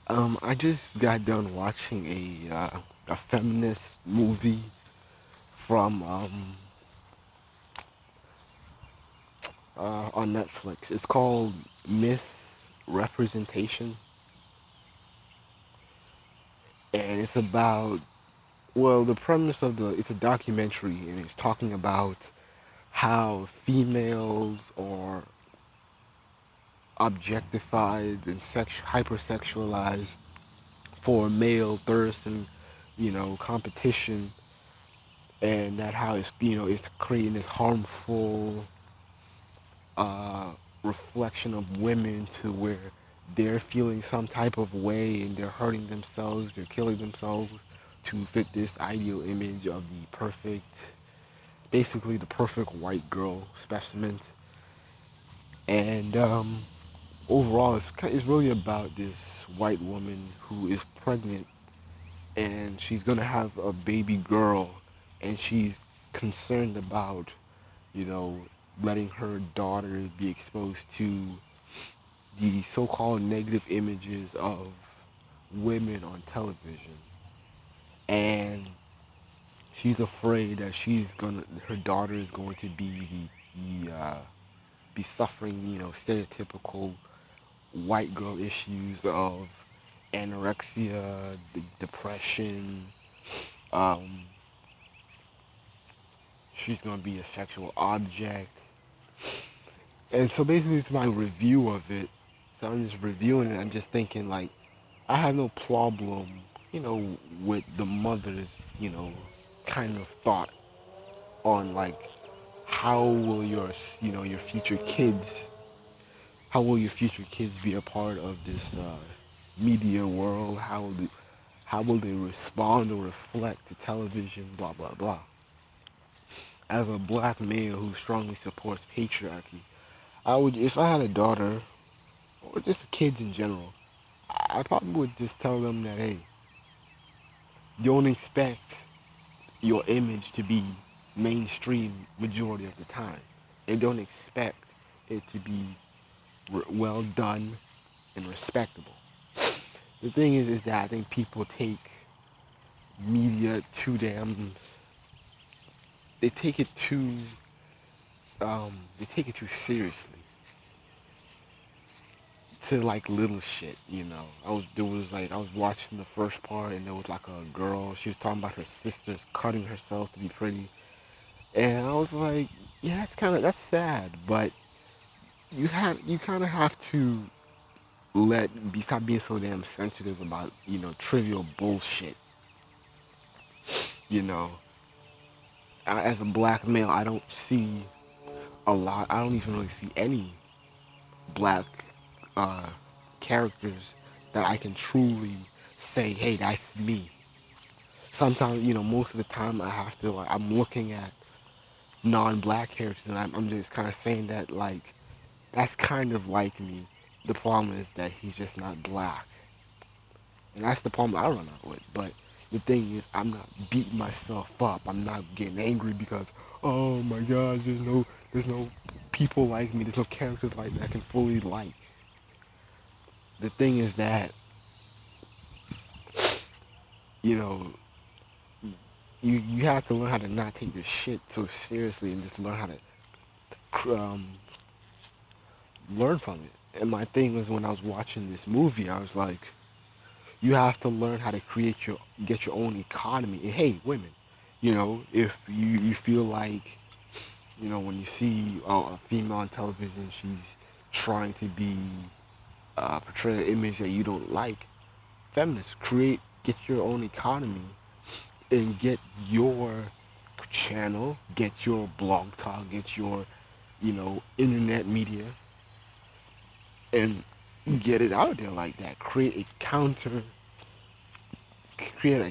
I just got done watching a feminist movie from on Netflix. It's called Representation, and it's about the premise of the it's a documentary, and it's talking about how females are objectified and hypersexualized for male thirst and competition, and that how it's creating this harmful uh, reflection of women to where they're feeling some type of way and they're hurting themselves, they're killing themselves to fit this ideal image of basically the perfect white girl specimen. And overall, it's really about this white woman who is pregnant and she's gonna have a baby girl, and she's concerned about you know, letting her daughter be exposed to the so-called negative images of women on television. And she's afraid that her daughter is going to be suffering, stereotypical white girl issues of anorexia, depression. Um, she's going to be a sexual object. And so basically, it's my review of it. So I'm just reviewing it. I'm just thinking like, I have no problem, with the mother's, kind of thought on like how will your future kids, how will your future kids be a part of this media world? How will they respond or reflect to television? Blah blah blah. As a black male who strongly supports patriarchy, I would, if I had a daughter or just kids in general, I probably would just tell them that, hey, don't expect your image to be mainstream majority of the time. And don't expect it to be well done and respectable. The thing is that I think people take media too damn. They take it too seriously to like little shit. I was watching the first part and there was like a girl. She was talking about her sisters cutting herself to be pretty, and I was like, yeah, that's sad, but you kind of have to stop being so damn sensitive about trivial bullshit. You know, as a black male, I don't see a lot. I don't even really see any black uh, characters that I can truly say, hey, that's me. Sometimes, most of the time, I'm looking at non-black characters, and I'm just kind of saying that like that's kind of like me. The problem is that he's just not black. And that's the problem I run out with. But the thing is, I'm not beating myself up. I'm not getting angry because, oh my gosh, there's no people like me. There's no characters like me I can fully like. The thing is that, you know, you have to learn how to not take your shit so seriously and just learn how to learn from it. And my thing was when I was watching this movie, I was like, you have to learn how to get your own economy. And hey, women, if you feel like, when you see a female on television, she's trying to be portray an image that you don't like. Feminists, get your own economy and get your channel, get your blog talk, get your, internet media, and get it out there like that. Create a counter a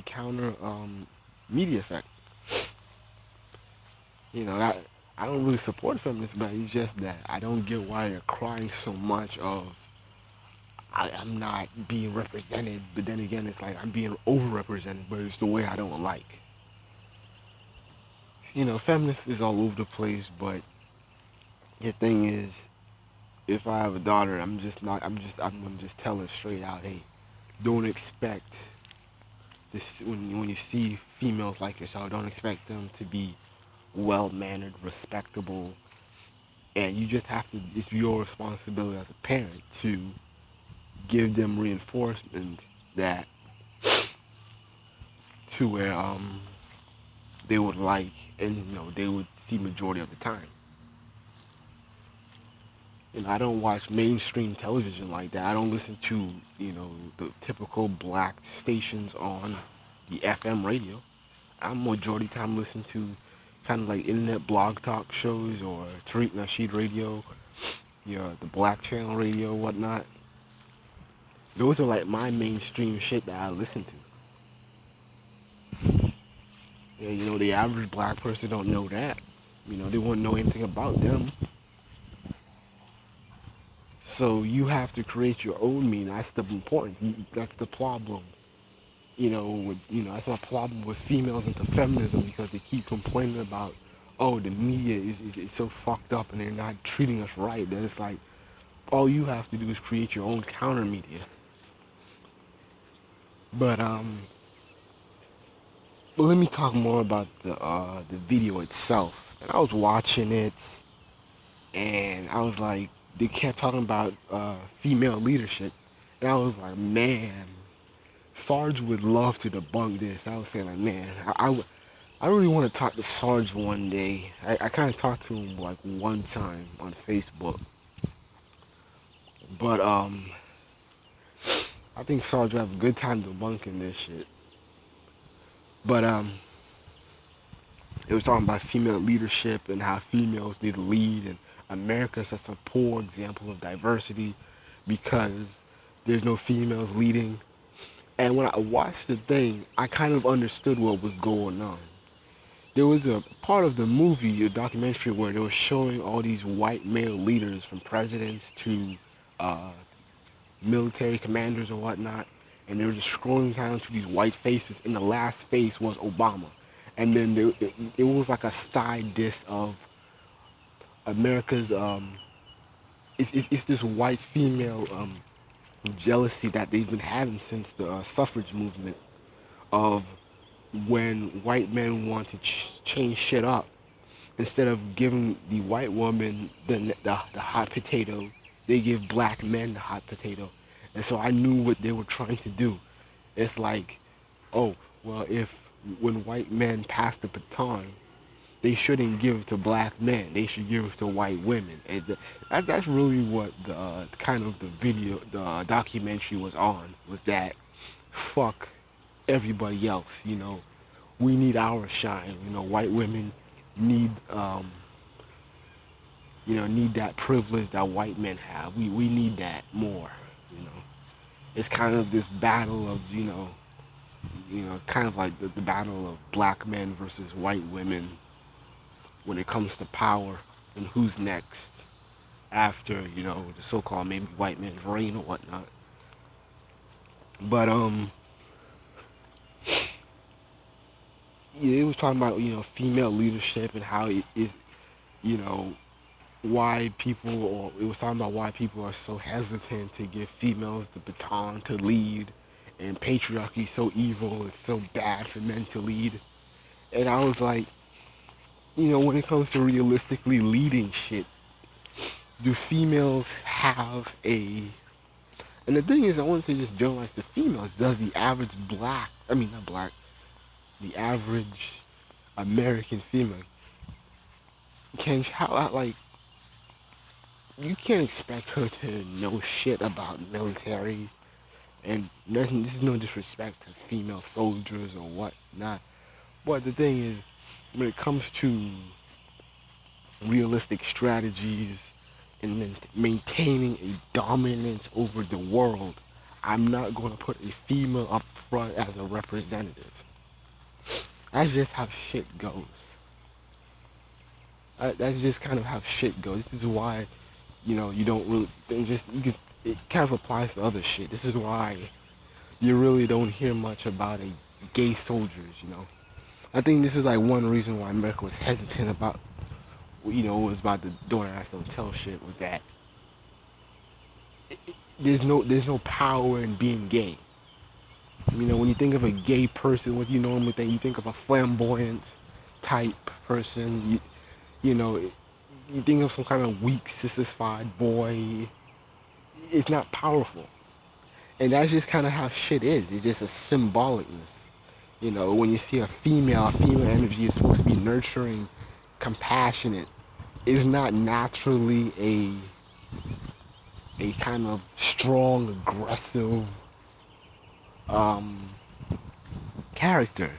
counter media effect. That I don't really support feminists, but it's just that I don't get why they're crying so much of I'm not being represented. But then again, it's like I'm being overrepresented, but it's the way I don't like. Feminist is all over the place, but the thing is, if I have a daughter, I'm just not. I'm gonna just tell her straight out, hey, don't expect this when you see females like yourself. Don't expect them to be well mannered, respectable, and you just have to. It's your responsibility as a parent to give them reinforcement that to where they would like, and they would see majority of the time. I don't watch mainstream television like that. I don't listen to the typical black stations on the FM radio. I'm majority time listening to kind of like internet blog talk shows or Tariq Nasheed radio, the Black Channel radio, whatnot. Those are like my mainstream shit that I listen to. Yeah, the average black person don't know that. They wouldn't know anything about them. So you have to create your own meaning. That's the importance. That's the problem. That's my problem with females into feminism because they keep complaining about, oh, the media is so fucked up and they're not treating us right. Then it's like, all you have to do is create your own counter media. But let me talk more about the video itself. And I was watching it, and I was like, they kept talking about female leadership, and I was like, man, Sarge would love to debunk this. I was saying like, man, I really want to talk to Sarge one day. I kind of talked to him like one time on Facebook, but I think Sarge would have a good time debunking this shit. But it was talking about female leadership and how females need to lead, and America is such a poor example of diversity because there's no females leading. And when I watched the thing, I kind of understood what was going on. There was a part of the movie, a documentary, where they were showing all these white male leaders, from presidents to uh, military commanders or whatnot, and they were just scrolling down to these white faces, and the last face was Obama. And then it was like a side diss of America's, it's this white female jealousy that they've been having since the suffrage movement of when white men want to change shit up. Instead of giving the white woman the hot potato, they give black men the hot potato. And so I knew what they were trying to do. It's like, oh, well, if when white men pass the baton, they shouldn't give it to black men. They should give it to white women. And that's really what the kind of the video, the documentary was on. Was that fuck everybody else? We need our shine. White women need need that privilege that white men have. We need that more. It's kind of this battle of kind of like the battle of black men versus white women when it comes to power and who's next after the so-called maybe white man's reign or whatnot. But yeah, it was talking about female leadership and how it is you know why people, or it was talking about why people are so hesitant to give females the baton to lead, and patriarchy is so evil, it's so bad for men to lead. And I was like, when it comes to realistically leading shit, do females have a, and the thing is, I want to just generalize the females, does the average black, I mean not black, the average American female, can, how, like, you can't expect her to know shit about military, and this is no disrespect to female soldiers or whatnot. But the thing is, when it comes to realistic strategies and maintaining a dominance over the world, I'm not going to put a female up front as a representative. That's just how shit goes. That's just kind of how shit goes. This is why, you don't really, it kind of applies to other shit. This is why you really don't hear much about a gay soldiers. I think this is like one reason why America was hesitant about, was about the don't ask, don't tell shit, was that there's no power in being gay. When you think of a gay person, what you normally think, you think of a flamboyant type person. You know, you think of some kind of weak, sissified boy. It's not powerful, and that's just kind of how shit is. It's just a symbolicness. When you see a female energy is supposed to be nurturing, compassionate. Is not naturally a kind of strong, aggressive um, character.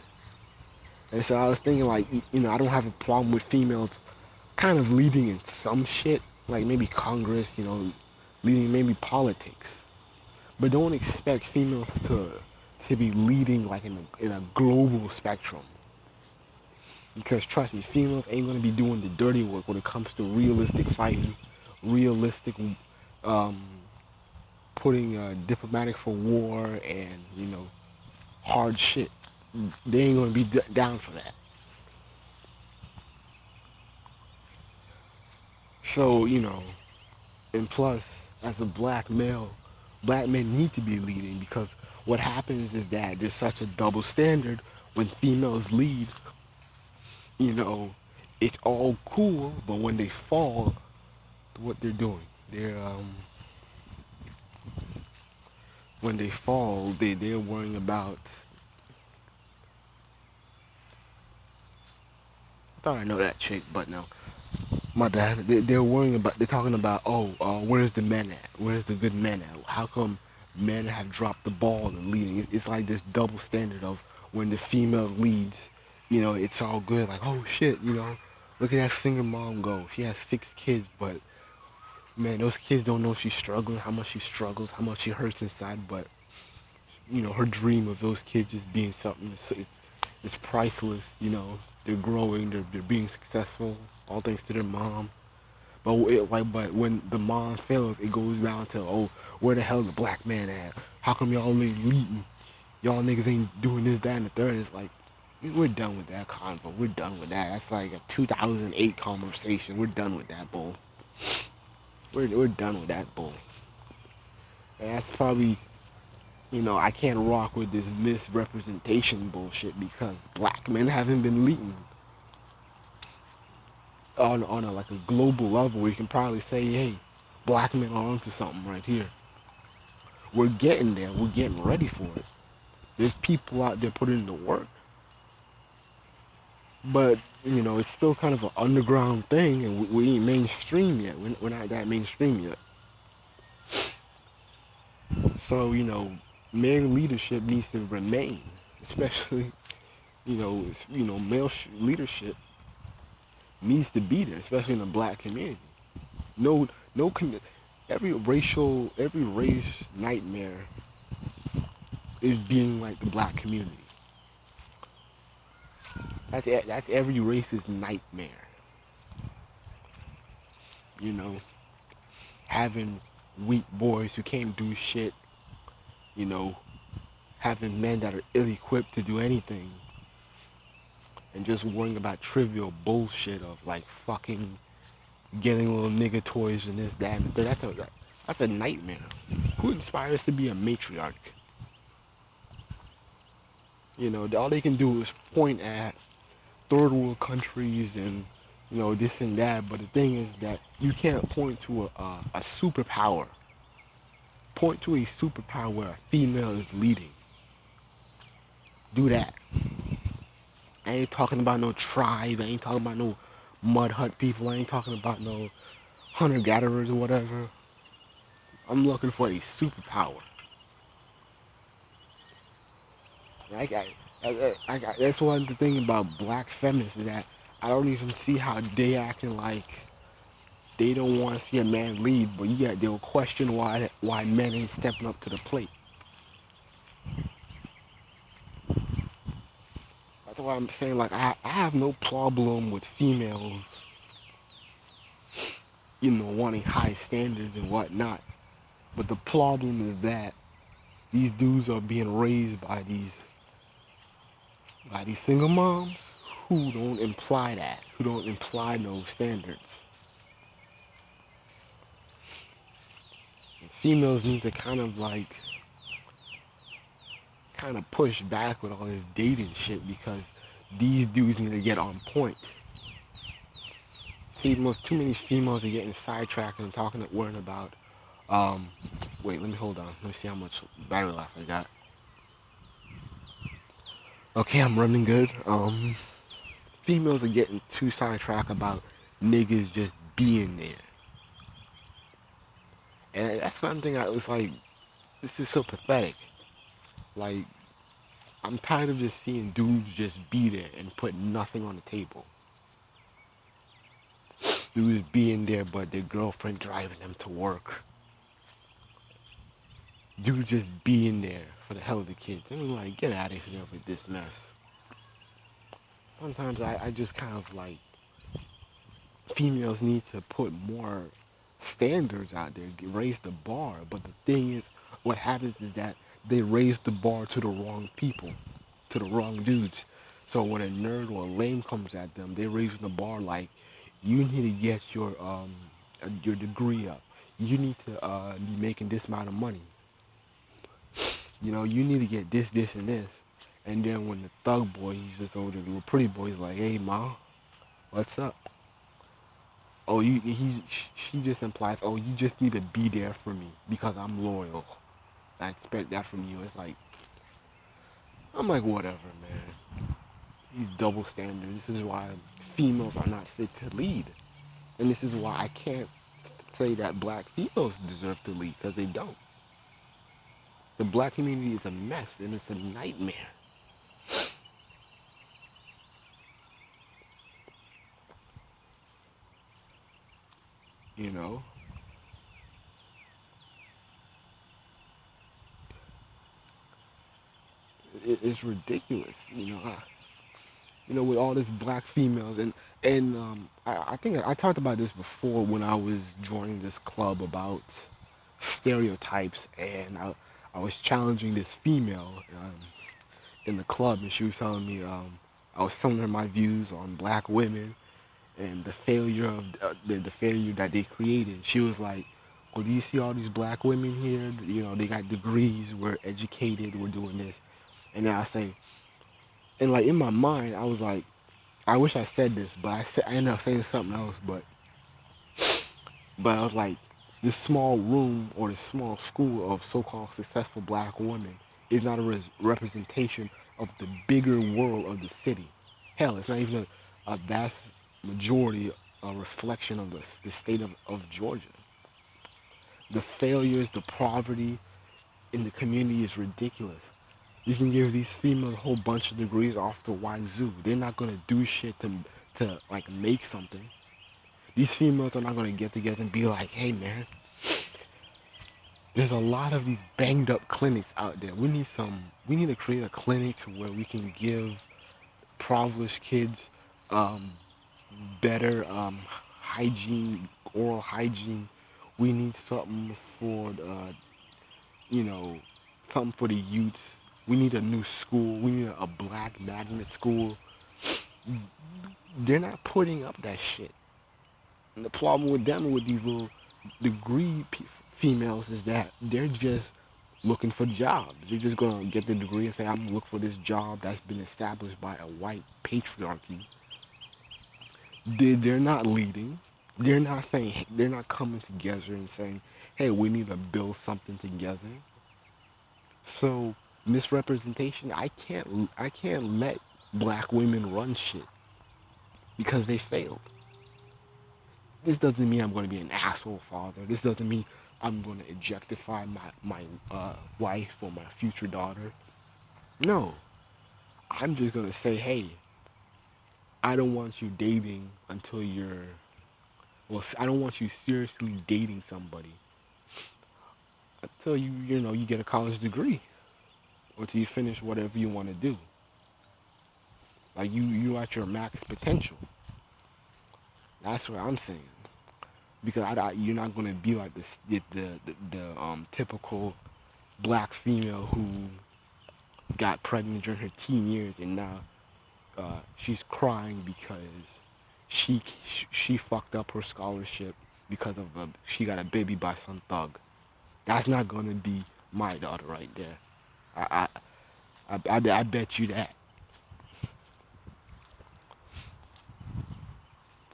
And so I was thinking, like, I don't have a problem with females kind of leading in some shit, like maybe Congress, leading maybe politics. But don't expect females to be leading like in a global spectrum. Because trust me, females ain't gonna be doing the dirty work when it comes to realistic fighting, realistic um, putting diplomatic for war, and hard shit. They ain't gonna be down for that. So and plus, as a black male, black men need to be leading because what happens is that there's such a double standard when females lead. You know, it's all cool, but when they fall, what they're doing, they're when they fall, they're worrying about. I thought I know that chick, but no. My dad, they're worrying about, they're talking about, oh, where's the men at? Where's the good men at? How come men have dropped the ball in leading? It's like this double standard of when the female leads, it's all good. Like, oh shit, look at that single mom go. She has 6 kids, but man, those kids don't know she's struggling, how much she struggles, how much she hurts inside. But her dream of those kids just being something, it's priceless. They're growing, they're being successful, all thanks to their mom. But when the mom fails, it goes down to, oh, where the hell is the black man at? How come y'all ain't leading? Y'all niggas ain't doing this, that, and the third. It's like, we're done with that convo. We're done with that. That's like a 2008 conversation. We're done with that bull. We're done with that bull. And that's probably, I can't rock with this misrepresentation bullshit because black men haven't been leading on a like a global level where you can probably say, hey, black men are onto something right here. We're getting there. We're getting ready for it. There's people out there putting in the work. But, it's still kind of an underground thing, and we ain't mainstream yet. We're not that mainstream yet. So, male leadership needs to remain, especially, male leadership needs to be there, especially in the black community. No, no, every race nightmare is being like the black community. That's every race's nightmare. Having weak boys who can't do shit. You know, having men that are ill-equipped to do anything, and just worrying about trivial bullshit of like fucking getting little nigga toys and this, that, and the third. That's a nightmare. Who inspires to be a matriarch? All they can do is point at third world countries and this and that. But the thing is that you can't point to a superpower. Point to a superpower where a female is leading. Do that. I ain't talking about no tribe. I ain't talking about no mud hut people. I ain't talking about no hunter gatherers or whatever. I'm looking for a superpower. That's one the thing about black feminists is that I don't even see how they acting like they don't want to see a man lead, but yet they'll question why men ain't stepping up to the plate. That's why I'm saying, like, I have no problem with females, wanting high standards and whatnot. But the problem is that these dudes are being raised by these single moms who don't imply that, who don't imply no standards. females need to kind of push back with all this dating shit because these dudes need to get on point. Too many females are getting sidetracked and worrying about. Um, wait, let me hold on. Let me see how much battery life I got. Okay, I'm running good. Females are getting too sidetracked about niggas just being there, and that's one thing I was like, this is so pathetic. Like, I'm tired of just seeing dudes just be there and put nothing on the table. Dudes being there, but their girlfriend driving them to work. Dudes just being there for the hell of the kids. I'm like, get out of here with this mess. Sometimes I just kind of like, females need to put more standards out there, raise the bar. But the thing is, what happens is that they raise the bar to the wrong people, to the wrong dudes. So when a nerd or a lame comes at them, they raise the bar like, you need to get your degree up. You need to be making this amount of money. You know, you need to get this, this, and this. And then when the thug boy, he's just older, little pretty boy, he's like, hey, ma, what's up? Oh, she just implies, oh, you just need to be there for me because I'm loyal. I expect that from you. It's like, I'm like, whatever, man. These double standards. This is why females are not fit to lead. And this is why I can't say that black females deserve to lead, because they don't. The black community is a mess and it's a nightmare. You know? It's ridiculous. With all this black females and I think I talked about this before when I was joining this club about stereotypes, and I was challenging this female in the club, and she was telling me I was telling her my views on black women and the failure of the failure that they created. She was like, "Well, do you see all these black women here? They got degrees, we're educated, we're doing this." And then I say, and like in my mind, I was like, I wish I said this, but I ended up saying something else. But I was like, this small room or this small school of so-called successful black women is not a representation of the bigger world of the city. Hell, it's not even a vast majority, a reflection of the state of Georgia. The failures, the poverty in the community is ridiculous. You can give these females a whole bunch of degrees off the wazoo. They're not gonna do shit to like make something. These females are not gonna get together and be like, hey man, there's a lot of these banged up clinics out there. We need to create a clinic to where we can give impoverished kids um, better hygiene, oral hygiene. We need something for you know, something for the youth. We need a new school. We need a black magnet school. They're not putting up that shit. And the problem with them, with these little degree females, is that they're just looking for jobs. They're just gonna get the degree and say, "I'm gonna look for this job that's been established by a white patriarchy." They're not leading. They're not saying. They're not coming together and saying, "Hey, we need to build something together." So misrepresentation. I can't let black women run shit because they failed. This doesn't mean I'm going to be an asshole father. This doesn't mean I'm going to objectify my wife or my future daughter. No, I'm just going to say, hey, I don't want you dating until I don't want you seriously dating somebody until you get a college degree or till you finish whatever you want to do. Like you at your max potential. That's what I'm saying. Because you're not gonna be like this the typical black female who got pregnant during her teen years and now she's crying because she she fucked up her scholarship because of she got a baby by some thug. That's not gonna be my daughter right there. I I bet you that.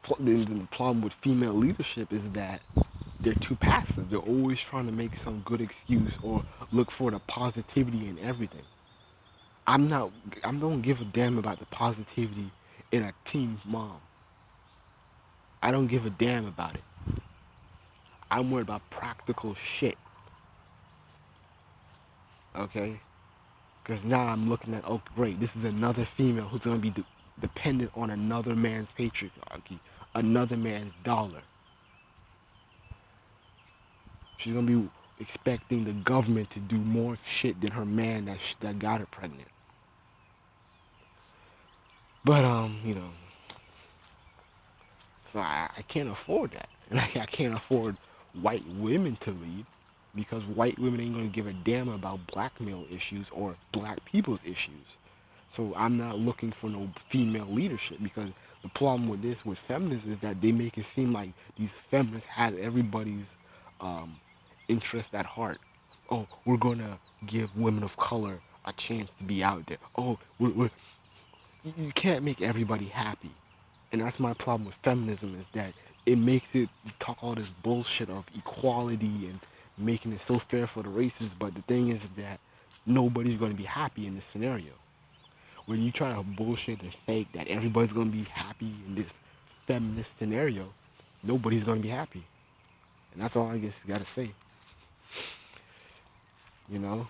The problem with female leadership is that they're too passive. They're always trying to make some good excuse or look for the positivity in everything. I'm not. I don't give a damn about the positivity in a teen mom. I don't give a damn about it. I'm worried about practical shit. Okay? Because now I'm looking at, oh, great, this is another female who's going to be dependent on another man's patriarchy, another man's dollar. She's going to be expecting the government to do more shit than her man that got her pregnant. But, so I can't afford that. And I can't afford white women to lead because white women ain't going to give a damn about black male issues or black people's issues. So I'm not looking for no female leadership because the problem with this, with feminists, is that they make it seem like these feminists have everybody's um, interest at heart. Oh, we're going to give women of color a chance to be out there. Oh, you can't make everybody happy. And that's my problem with feminism is that it makes it talk all this bullshit of equality and making it so fair for the races. But the thing is that nobody's going to be happy in this scenario. When you try to bullshit and fake that everybody's gonna be happy in this feminist scenario, nobody's gonna be happy. And that's all I guess you gotta say. You know?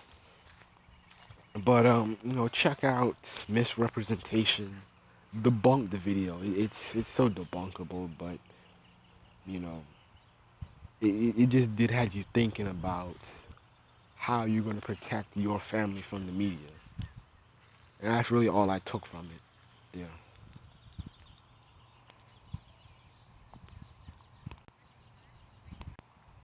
But check out Misrepresentation. Debunk the video. It's so debunkable, but you know, it just did have you thinking about how you're gonna protect your family from the media. And that's really all I took from it. Yeah.